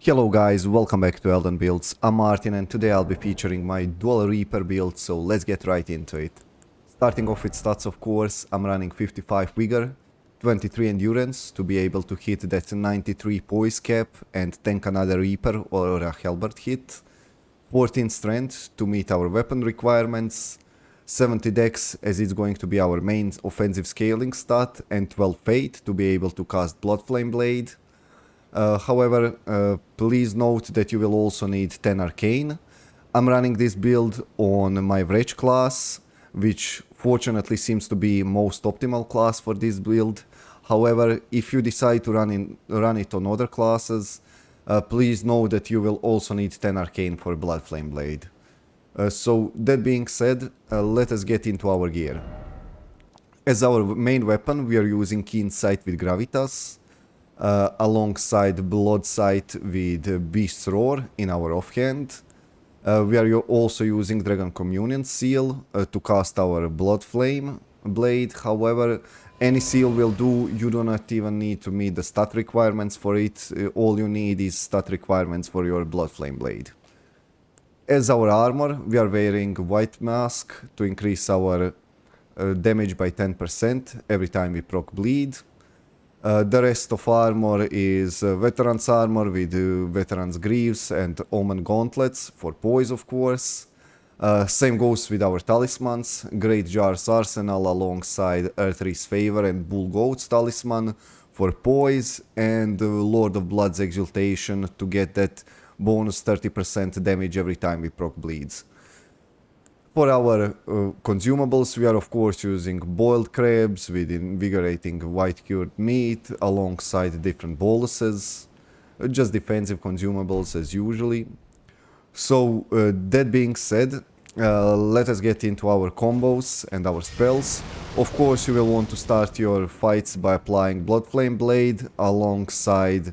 Hello guys, welcome back to Elden Builds. I'm Martin and today I'll be featuring my Dual Reaper build, so let's get right into it. Starting off with stats, of course, I'm running 55 Vigor, 23 Endurance to be able to hit that 93 Poise cap and tank another Reaper or a halberd hit, 14 Strength to meet our weapon requirements, 70 Dex as it's going to be our main offensive scaling stat, and 12 Fate to be able to cast Bloodflame Blade. However, please note that you will also need 10 Arcane. I'm running this build on my Wretch class, which fortunately seems to be most optimal class for this build. However, if you decide to run it on other classes, please know that you will also need 10 Arcane for Bloodflame Blade. So that being said, let us get into our gear. As our main weapon, we are using Keen Sight with Gravitas, alongside Blood Sight with Beast's Roar in our offhand. We are also using Dragon Communion Seal to cast our Bloodflame Blade. However, any seal will do, you do not even need to meet the stat requirements for it. All you need is stat requirements for your Bloodflame Blade. As our armor, we are wearing White Mask to increase our damage by 10% every time we proc bleed. The rest of armor is Veteran's armor with Veteran's Greaves and Omen Gauntlets for poise, of course. Same goes with our talismans, Great Jar's Arsenal alongside Earthree's Favor and Bull Goat's Talisman for poise, and Lord of Blood's Exultation to get that bonus 30% damage every time we proc bleeds. For our consumables, we are of course using boiled crabs with invigorating white cured meat alongside different boluses, just defensive consumables as usually. So that being said, let us get into our combos and our spells. Of course, you will want to start your fights by applying Bloodflame Blade alongside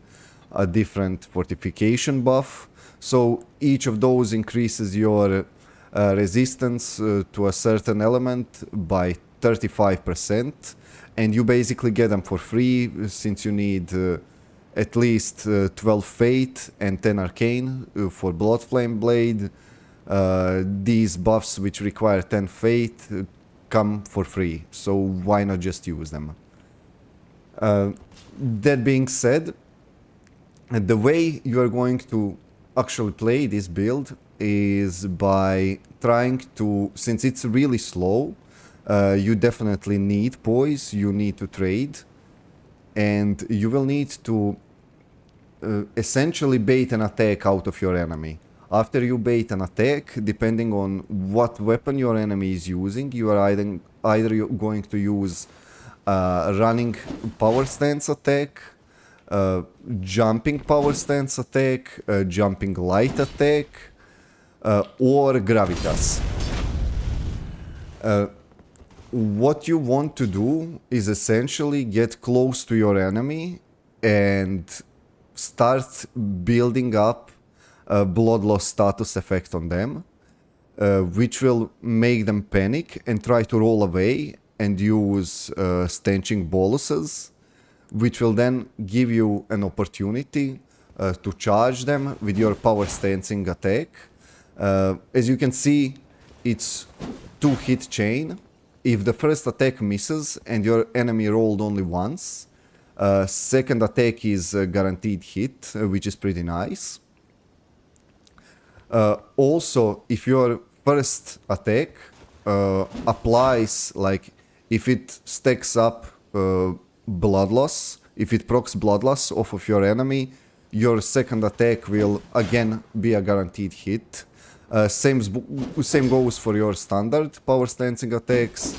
a different fortification buff. So each of those increases your resistance to a certain element by 35%, and you basically get them for free since you need at least 12 Fate and 10 Arcane for Bloodflame Blade. These buffs which require 10 Fate come for free, so why not just use them? That being said, the way you are going to actually play this build is by trying to, since it's really slow, you definitely need poise, you need to trade, and you will need to essentially bait an attack out of your enemy. After you bait an attack, depending on what weapon your enemy is using, you are either going to use running power stance attack, jumping power stance attack, jumping light attack, or gravitas. What you want to do is essentially get close to your enemy and start building up a blood loss status effect on them, which will make them panic and try to roll away and use stenching boluses, which will then give you an opportunity to charge them with your power stancing attack. As you can see, it's 2-hit chain. If the first attack misses and your enemy rolled only once, second attack is a guaranteed hit, which is pretty nice. Also, if your first attack applies, like if it stacks up blood loss, if it procs blood loss off of your enemy, your second attack will again be a guaranteed hit. Same goes for your standard power stancing attacks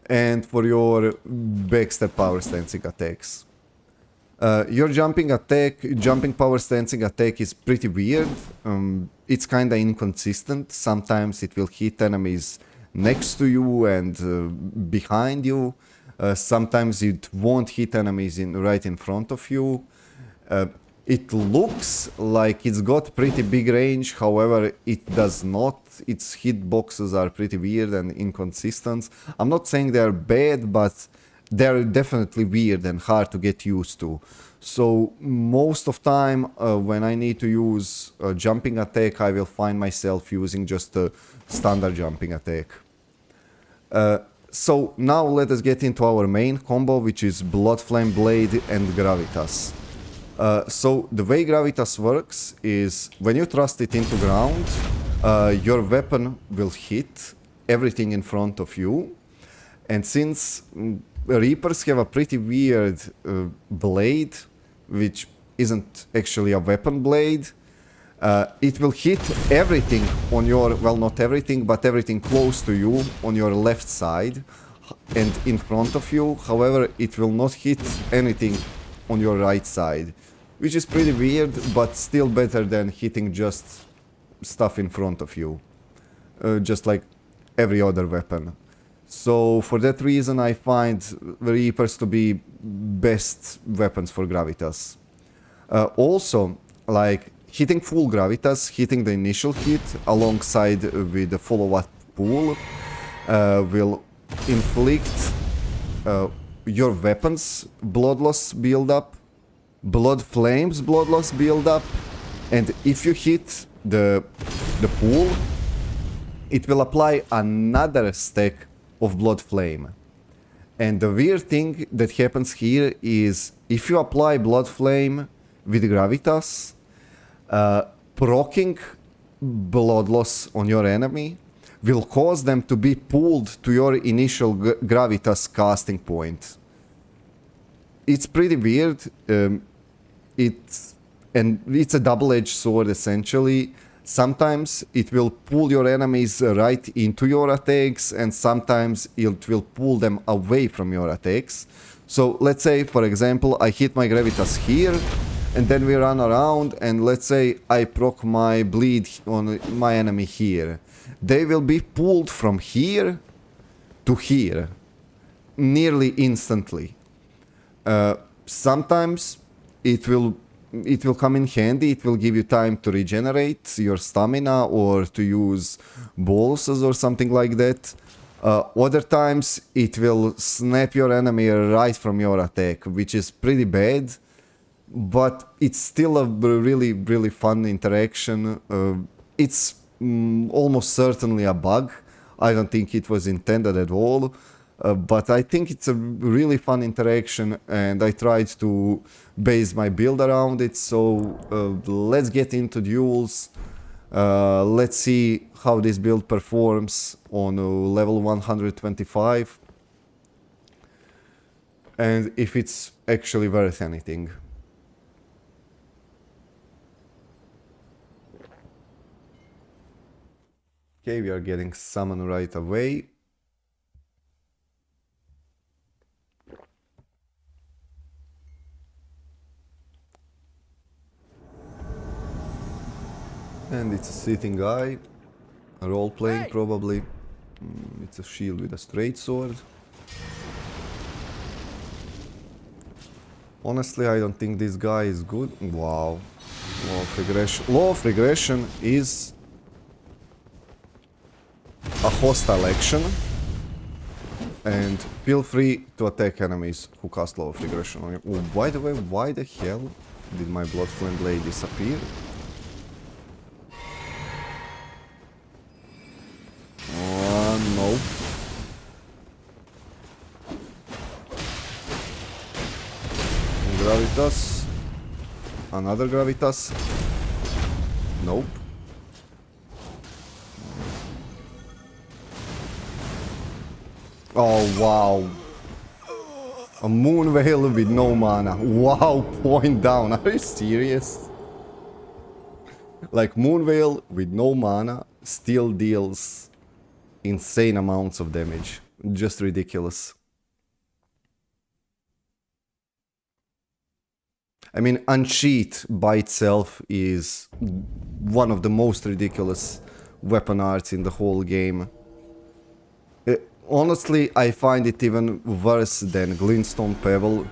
and for your backstab power stancing attacks. Your jumping power stancing attack is pretty weird. It's kinda inconsistent. Sometimes it will hit enemies next to you and behind you. Sometimes it won't hit enemies right in front of you. It looks like it's got pretty big range, however it does not. Its hitboxes are pretty weird and inconsistent. I'm not saying they're bad, but they're definitely weird and hard to get used to. So most of time when I need to use a jumping attack, I will find myself using just a standard jumping attack. So now let us get into our main combo, which is Blood Flame Blade and Gravitas. So the way Gravitas works is when you thrust it into ground, your weapon will hit everything in front of you. And since Reapers have a pretty weird blade, which isn't actually a weapon blade, it will hit everything on your, well, not everything, but everything close to you on your left side and in front of you. However, it will not hit anything on your right side, which is pretty weird, but still better than hitting just stuff in front of you, just like every other weapon. So for that reason I find Reapers to be best weapons for Gravitas. Also, like hitting full Gravitas, hitting the initial hit alongside with the follow-up pool will inflict your weapons blood loss build up, blood flames blood loss build up, and if you hit the pool, it will apply another stack of blood flame. And the weird thing that happens here is if you apply blood flame with Gravitas, proccing blood loss on your enemy will cause them to be pulled to your initial Gravitas casting point. It's pretty weird. It's a double-edged sword essentially. Sometimes it will pull your enemies right into your attacks, and sometimes it will pull them away from your attacks. So let's say, for example, I hit my Gravitas here, and then we run around, and let's say I proc my bleed on my enemy here. They will be pulled from here to here, nearly instantly. Sometimes it will come in handy. It will give you time to regenerate your stamina or to use boluses or something like that. Other times it will snap your enemy right from your attack, which is pretty bad, but it's still a really fun interaction. It's almost certainly a bug. I don't think it was intended at all. But I think it's a really fun interaction, and I tried to base my build around it. So let's get into duels. Let's see how this build performs on level 125, and if it's actually worth anything. Okay, we are getting summoned right away. And it's a sitting guy, role-playing probably. It's a shield with a straight sword. Honestly, I don't think this guy is good. Wow. Law of regression. Law of regression is a hostile action. And feel free to attack enemies who cast Law of regression on you. Oh, by the way, why the hell did my Blood Flame Blade disappear? No. Gravitas. Another Gravitas. Nope. Oh, wow. A Moon Veil with no mana. Wow, point down. Are you serious? Like, Moon Veil with no mana still deals insane amounts of damage. Just ridiculous. I mean, Unsheath by itself is one of the most ridiculous weapon arts in the whole game. Honestly, I find it even worse than Glintstone Pebble,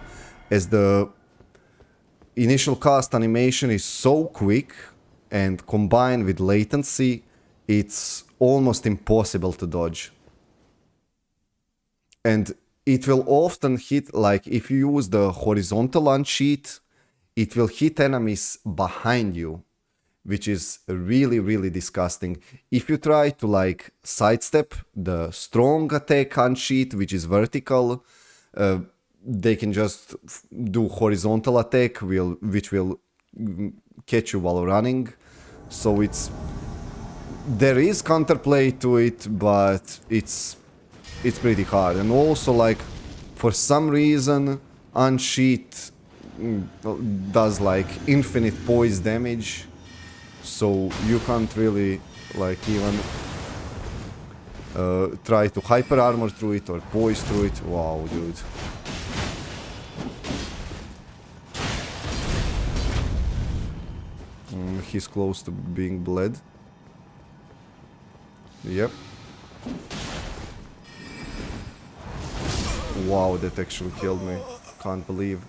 as the initial cast animation is so quick, and combined with latency, it's almost impossible to dodge. And it will often hit, like if you use the horizontal Unsheath, it will hit enemies behind you, which is really, really disgusting. If you try to like sidestep the strong attack unsheath, which is vertical, they can just do horizontal attack, which will catch you while running. So there is counterplay to it, but it's pretty hard. And also, like, for some reason, unsheath does like infinite poise damage, so you can't really like even try to hyper armor through it or poise through it. Wow, dude. He's close to being bled. Yep. Wow, that actually killed me. Can't believe.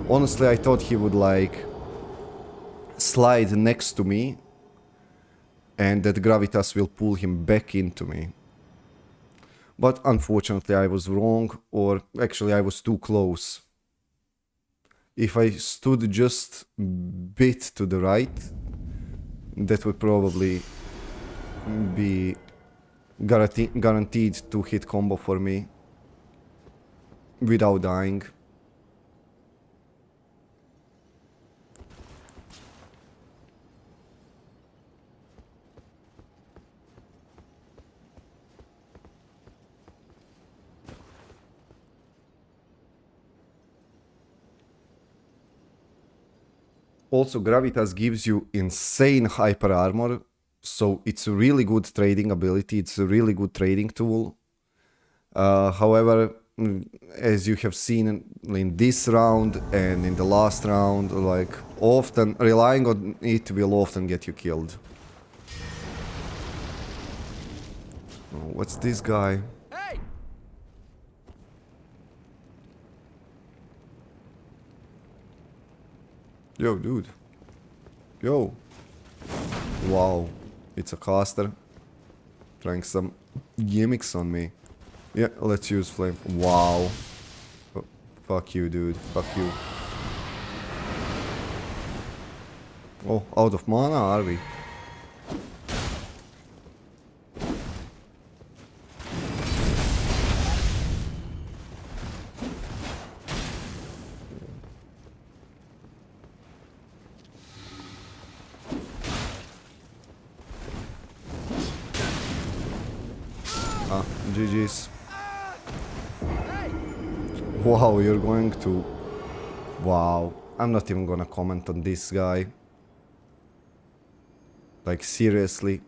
Honestly, I thought he would like slide next to me and that gravitas will pull him back into me. But unfortunately I was wrong, or actually I was too close. If I stood just a bit to the right, that would probably be guaranteed 2-hit combo for me without dying. Also, Gravitas gives you insane hyper armor, so it's a really good trading ability, it's a really good trading tool. However, as you have seen in this round and in the last round, like, often relying on it will often get you killed. Oh, what's this guy? Hey! Yo, dude. Yo. Wow. It's a caster. Trying some gimmicks on me. Yeah, let's use flame. Wow. Fuck you, dude. Fuck you. Oh, out of mana, are we? GG's. Wow, you're going to... Wow. I'm not even gonna comment on this guy. Like, seriously.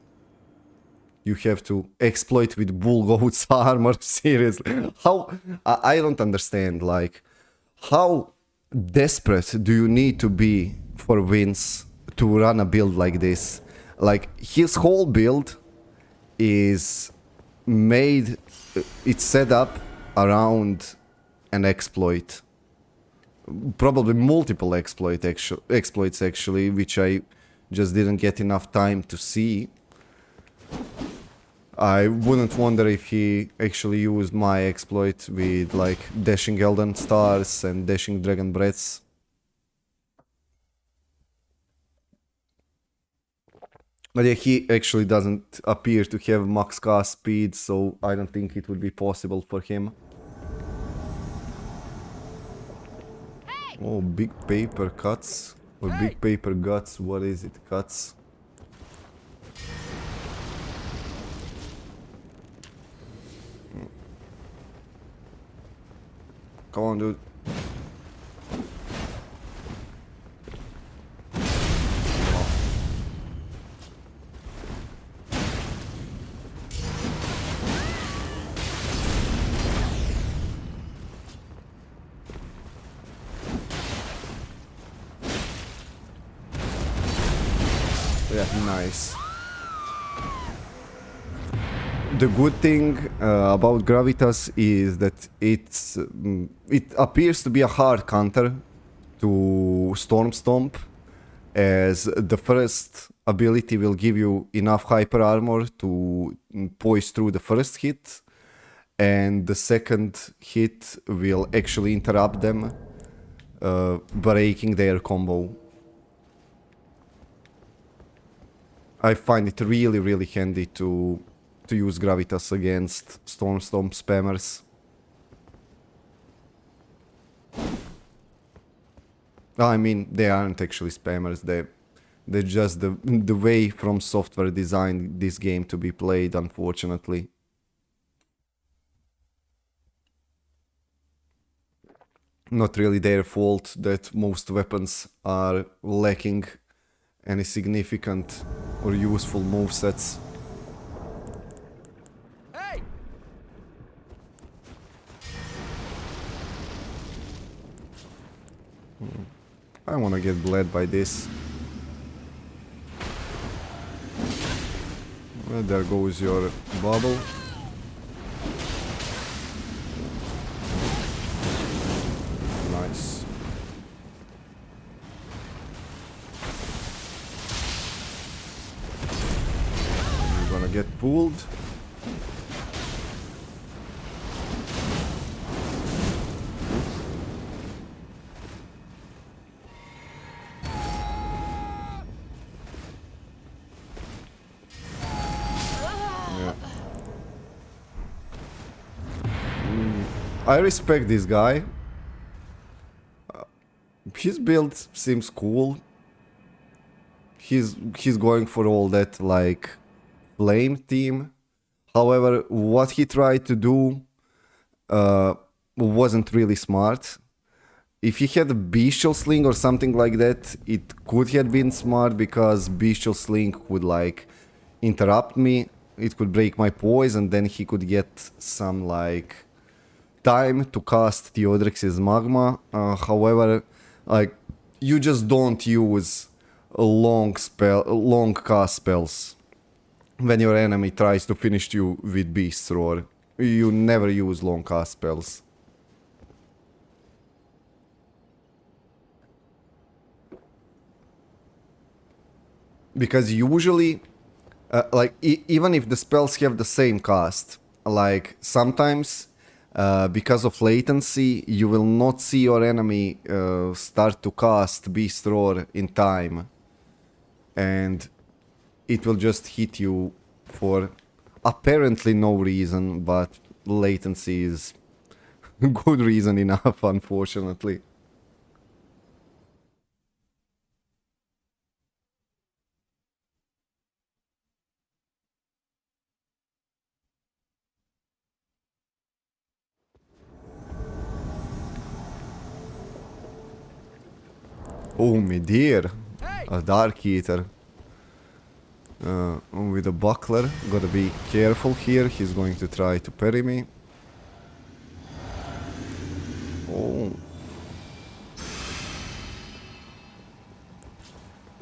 You have to exploit with bull goat's armor, seriously. How... I don't understand, like... How desperate do you need to be for wins to run a build like this? Like, his whole build is made... It's set up around an exploit. Probably multiple exploits actually, which I just didn't get enough time to see. I wouldn't wonder if he actually used my exploit with like dashing Elden Stars and dashing Dragon Breaths. But yeah, he actually doesn't appear to have max cast speed, so I don't think it would be possible for him. Oh, big paper cuts. Or big paper guts, what is it? Cuts. Come on, dude. Yeah, nice. The good thing about Gravitas is that it appears to be a hard counter to Storm Stomp, as the first ability will give you enough hyper armor to poise through the first hit, and the second hit will actually interrupt them breaking their combo. I find it really, really handy to use Gravitas against Stormstorm spammers. I mean, they aren't actually spammers, they're just the way From Software designed this game to be played, unfortunately. Not really their fault that most weapons are lacking any significant or useful movesets. Hey! I wanna get bled by this. Well, there goes your bubble. Nice. You're gonna get pulled. I respect this guy. His build seems cool. He's going for all that like flame theme. However, what he tried to do wasn't really smart. If he had a bestial sling or something like that, it could have been smart because bestial sling would like interrupt me. It could break my poise, and then he could get some like time to cast Theodrix's Magma. However, like you just don't use long cast spells when your enemy tries to finish you with Beast's Roar. You never use long cast spells. Because usually, like even if the spells have the same cast, like sometimes because of latency, you will not see your enemy start to cast Beast Roar in time. And it will just hit you for apparently no reason, but latency is good reason enough, unfortunately. Oh, my dear. A Dark Eater. With a buckler. Gotta be careful here. He's going to try to parry me. Oh.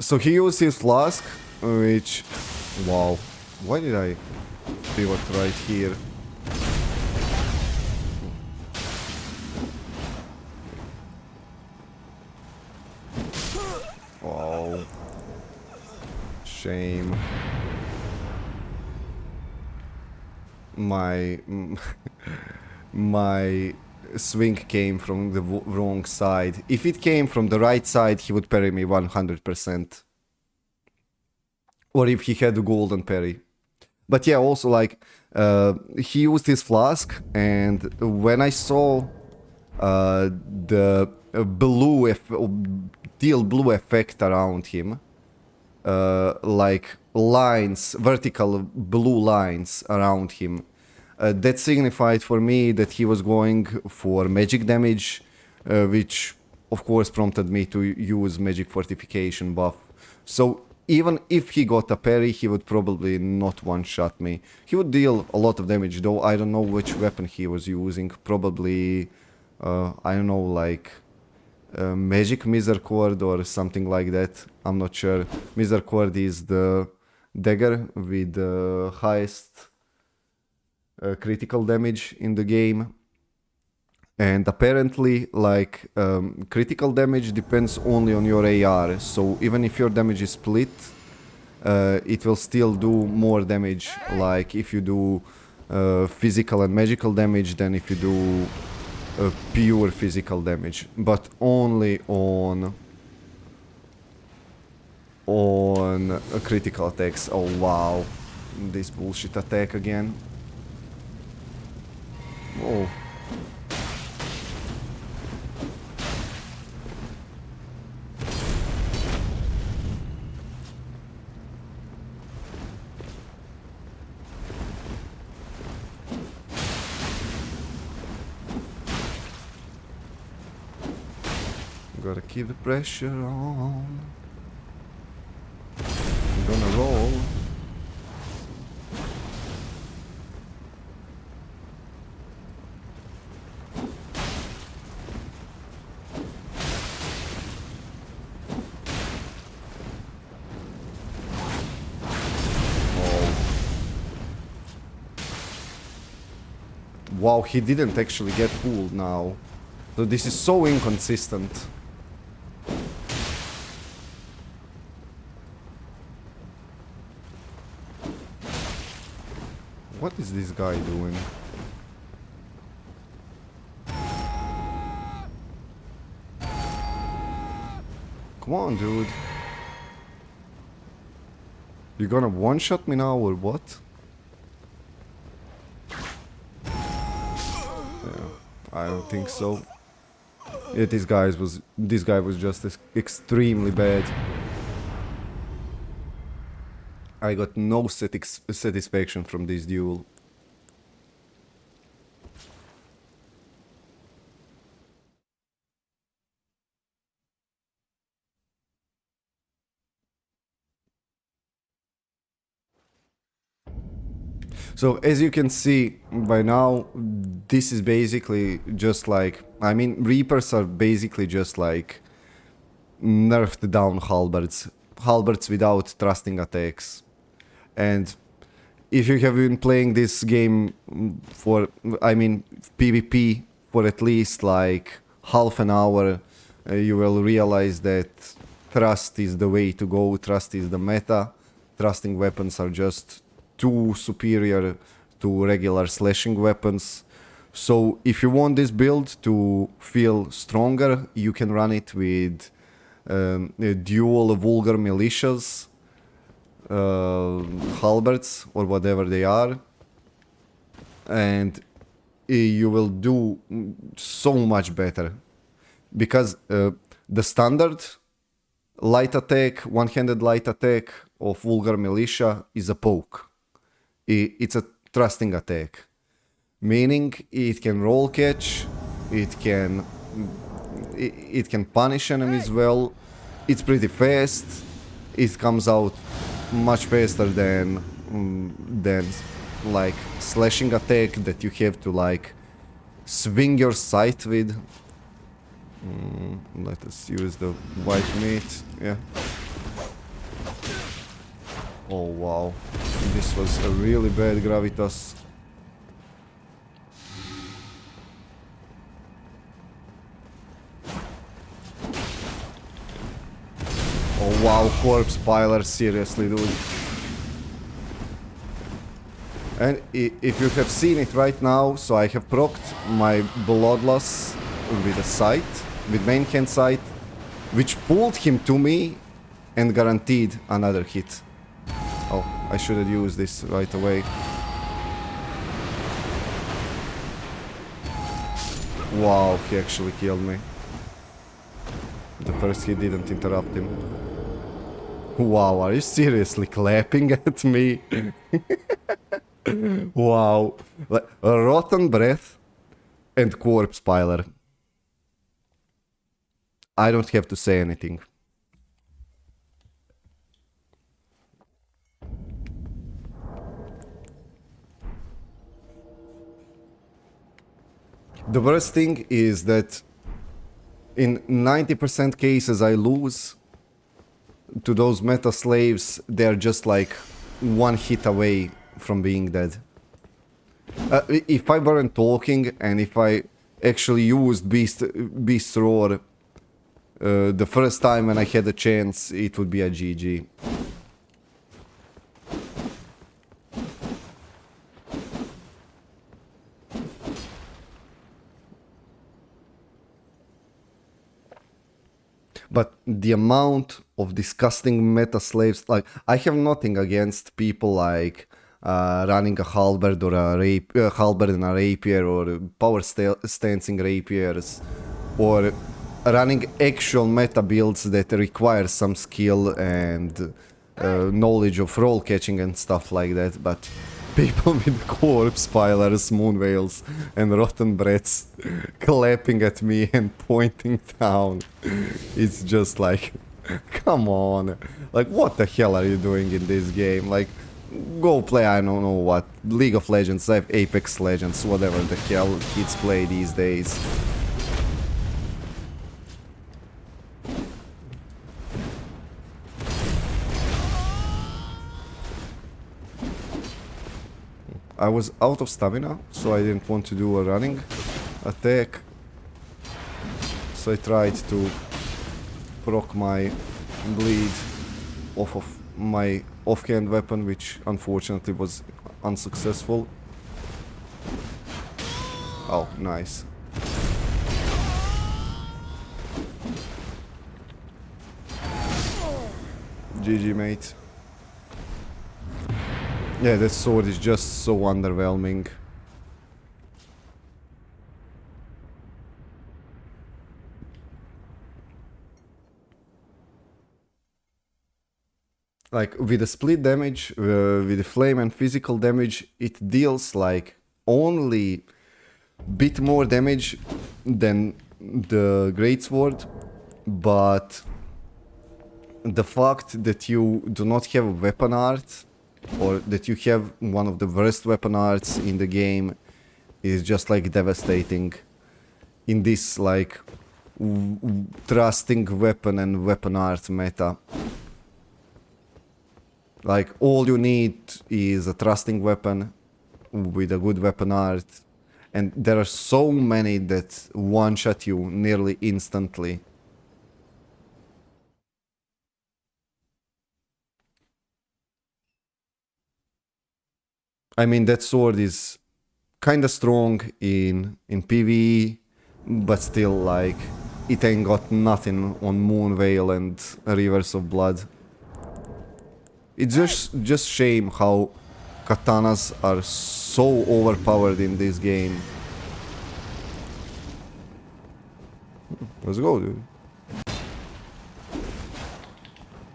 So he used his flask, which... Wow. Why did I pivot right here? Wow. Shame. My my swing came from the wrong side. If it came from the right side, he would parry me 100%. Or if he had a golden parry. But yeah, also like he used his flask, and when I saw the blue teal blue effect around him, like lines, vertical blue lines around him, that signified for me that he was going for magic damage, which of course prompted me to use magic fortification buff. So even if he got a parry, he would probably not one-shot me. He would deal a lot of damage, though I don't know which weapon he was using. Probably, I don't know, like magic misericord or something like that. I'm not sure. Misericord is the dagger with the highest critical damage in the game. And apparently, like, critical damage depends only on your AR. So even if your damage is split, it will still do more damage. Like if you do physical and magical damage than if you do pure physical damage, but only on critical attacks. Oh wow, this bullshit attack again. Whoa. Gotta keep the pressure on. I'm gonna roll. Wow, he didn't actually get pulled now. So this is so inconsistent. What is this guy doing? Come on, dude. You gonna one-shot me now or what? Yeah, I don't think so. Yeah, this guy was just extremely bad. I got no satisfaction from this duel. So as you can see by now, this is basically just like, I mean, Reapers are basically just like nerfed down halberds. Halberds without thrusting attacks. And if you have been playing this game for, I mean, PvP for at least like half an hour, you will realize that thrust is the way to go, thrust is the meta. Thrusting weapons are just too superior to regular slashing weapons. So if you want this build to feel stronger, you can run it with dual vulgar militias, halberds or whatever they are, and you will do so much better, because the standard light attack, one-handed light attack of vulgar militia is a poke. It's a thrusting attack, meaning it can roll catch, it can punish enemies well, it's pretty fast, it comes out much faster than like slashing attack that you have to like swing your scythe with. Let us use the white meat. Yeah. Oh wow, this was a really bad gravitas. Oh wow, corpse piler, seriously dude. And if you have seen it right now, so I have procced my bloodlust with a scythe, with main hand scythe, which pulled him to me and guaranteed another hit. Oh, I should have used this right away. Wow, he actually killed me. The first hit didn't interrupt him. Wow, are you seriously clapping at me? Wow. Like, a rotten breath and corpse piler. I don't have to say anything. The worst thing is that in 90% cases I lose to those meta slaves. They're just like one hit away from being dead. If I weren't talking and if I actually used Beast Roar the first time when I had a chance, it would be a GG. But the amount of disgusting meta slaves, like, I have nothing against people like running a halberd or a halberd and a rapier, or power stancing rapiers, or running actual meta builds that require some skill and knowledge of roll catching and stuff like that, but people with corpse pilers, moon veils, and rotten breaths clapping at me and pointing down. It's just like, come on. Like, what the hell are you doing in this game? Like, go play, I don't know what, League of Legends, Apex Legends, whatever the hell kids play these days. I was out of stamina, so I didn't want to do a running attack. So I tried to proc my bleed off of my offhand weapon, which unfortunately was unsuccessful. Oh, nice. GG, mate. Yeah, that sword is just so underwhelming. Like, with the split damage, with the flame and physical damage, it deals like only bit more damage than the greatsword, but the fact that you do not have a weapon art, or that you have one of the worst weapon arts in the game, is just like devastating in this like trusting weapon and weapon art meta. Like, all you need is a trusting weapon with a good weapon art, and there are so many that one-shot you nearly instantly. I mean, that sword is kinda strong in PvE, but still, like, it ain't got nothing on Moon Veil and Rivers of Blood. It's just shame how katanas are so overpowered in this game. Let's go, dude.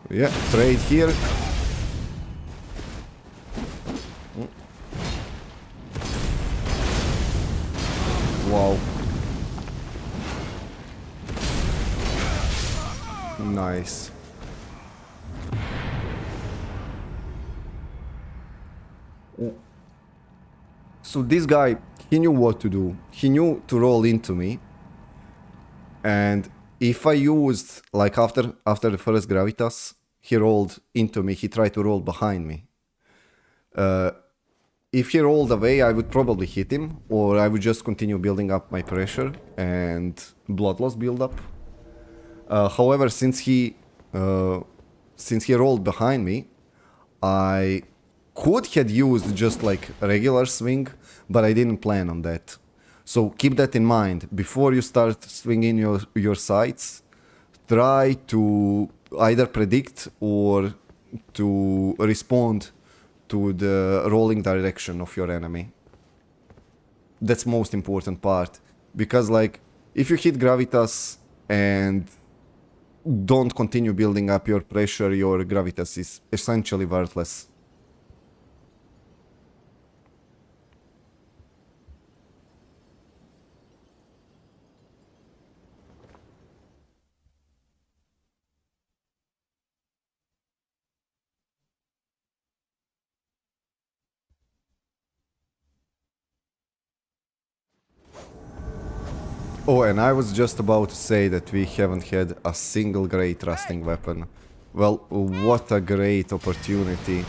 Yeah, trade here. Wow. Nice. So this guy, he knew what to do. He knew to roll into me. And if I used, like, after the first gravitas, he rolled into me, he tried to roll behind me. If he rolled away, I would probably hit him, or I would just continue building up my pressure and blood loss build up. However, since he rolled behind me, I could have used just like a regular swing, but I didn't plan on that. So keep that in mind. Before you start swinging your sights, try to either predict or to respond to the rolling direction of your enemy. That's most important part. Because, like, if you hit gravitas and don't continue building up your pressure, your gravitas is essentially worthless. Oh, and I was just about to say that we haven't had a single great thrusting weapon. Well, what a great opportunity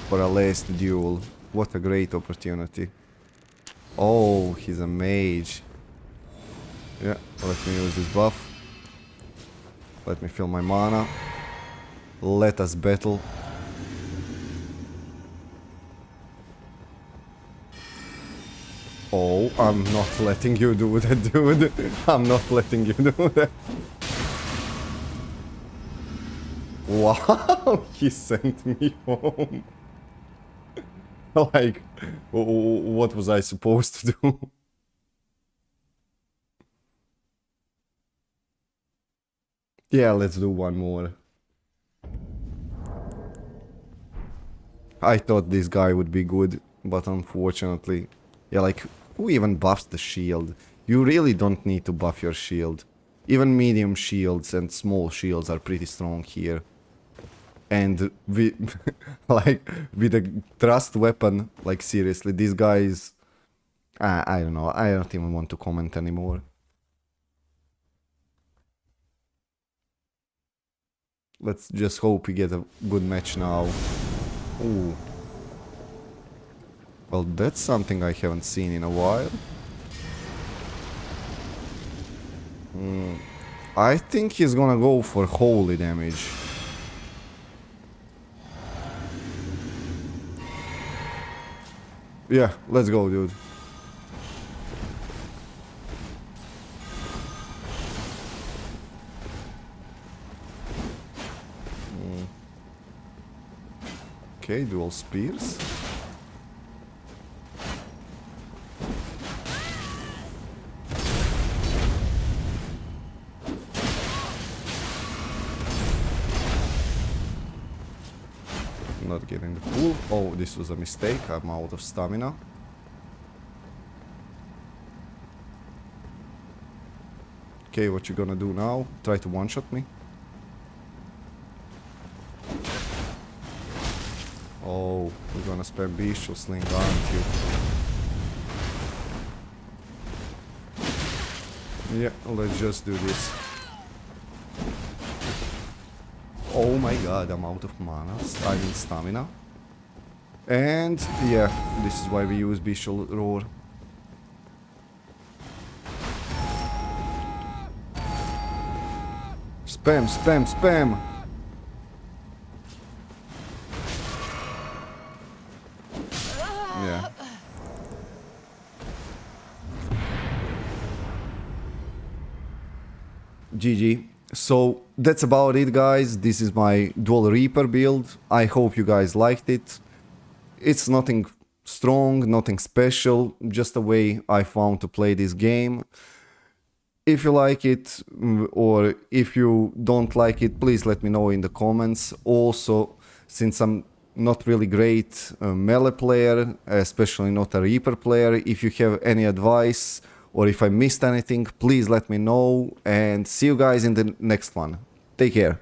for a last duel. What a great opportunity. Oh, he's a mage. Yeah, let me use this buff. Let me fill my mana. Let us battle. Oh, I'm not letting you do that, dude. I'm not letting you do that. Wow, he sent me home. Like, what was I supposed to do? Yeah, let's do one more. I thought this guy would be good, but unfortunately... Yeah, like, who even buffs the shield? You really don't need to buff your shield. Even medium shields and small shields are pretty strong here. And like, with a thrust weapon, like seriously, these guys... I don't know, I don't even want to comment anymore. Let's just hope we get a good match now. Ooh. Well, that's something I haven't seen in a while. I think he's gonna go for holy damage. Yeah, let's go, dude. Okay, dual spears. Not getting the pull. Oh, this was a mistake. I'm out of stamina. Okay, what you gonna do now? Try to one-shot me? Oh, we're gonna spam Bestial Sling, aren't you? Yeah, let's just do this. Oh my god, I'm out of mana. I mean stamina. And yeah, this is why we use Bestial Roar. Spam, spam, spam! Yeah. GG. So that's about it, guys. This is my Dual Reaper build. I hope you guys liked it. It's nothing strong, nothing special, just a way I found to play this game. If you like it, or if you don't like it, please let me know in the comments. Also, since I'm not really great melee player, especially not a Reaper player, if you have any advice or if I missed anything, please let me know, and see you guys in the next one. Take care.